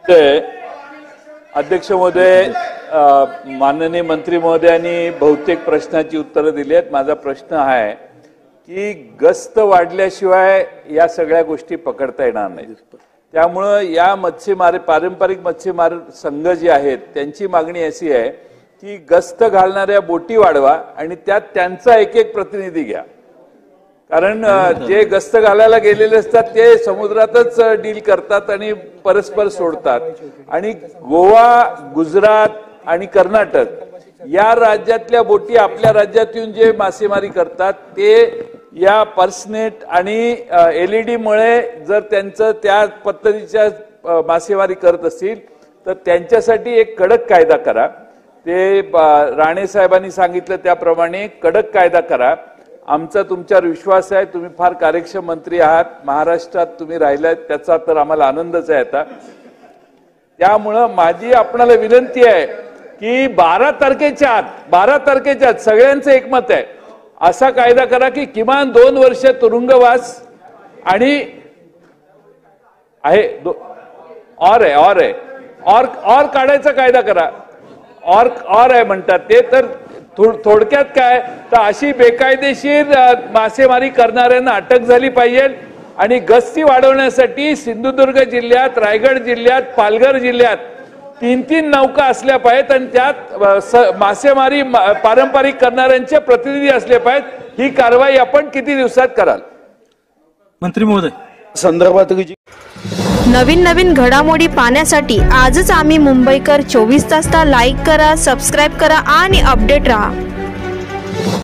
अध्यक्ष महोदय, माननीय मंत्री महोदयांनी बहुतेक प्रश्नाची उत्तरं दिली आहेत। माझा प्रश्न आहे की गस्त वाढल्याशिवाय या सगळ्या गोष्टी पकडता येणार नाहीत। त्यामुळे या पारंपरिक मच्छीमार संघ जे आहेत त्यांची मागणी अशी आहे की गस्त घालणाऱ्या बोटी वाढवा आणि त्यात त्यांचा एक प्रतिनिधी घ्या। कारण जे गस्त घालायला गेलेले असतात ते समुद्रातच डील करतात आणि परस्पर सोडतात। आणि गोवा, गुजरात आणि कर्नाटक या राज्यातल्या बोटी आपल्या राज्यात येऊन जे मासेमारी करतात ते या पर्सनेट आणि LED मुळे जर त्यांचं त्या पद्धतीच्या मासेमारी करत असतील तर त्यांच्यासाठी एक कडक कायदा करा। ते राणे साहेबांनी सांगितलं त्याप्रमाणे कडक कायदा करा। आमचा तुमच्यावर विश्वास आहे, तुम्ही फार कार्यक्षम मंत्री आहात, महाराष्ट्रात तुम्ही राहिलात त्याचा तर आम्हाला आनंदच आहे। आता त्यामुळे माझी आपणाला विनंती आहे की 12 तारखेच्या आत सगळ्यांचं एकमत आहे असा कायदा करा की किमान 2 वर्ष तुरुंगवास आणि आहे और काढायचा कायदा करा। और आहे म्हणतात ते। तर थोडक्यात काय तर अशी बेकायदेशीर मासेमारी करणाऱ्यांना अटक झाली पाहिजे आणि गस्ती वाढवण्यासाठी सिंधुदुर्ग जिल्ह्यात, रायगड जिल्ह्यात, पालघर जिल्ह्यात 3-3 नौका असल्या पाहिजेत आणि त्यात मासेमारी पारंपरिक करणाऱ्यांचे प्रतिनिधी असले पाहिजेत। ही कारवाई आपण किती दिवसात कराल? मंत्री महोदय, संदर्भात नवीन घडामोडी पाहण्यासाठी आजच आम्ही मुंबईकर 24 तासला लाईक करा, सबस्क्राईब करा आणि अपडेट रहा।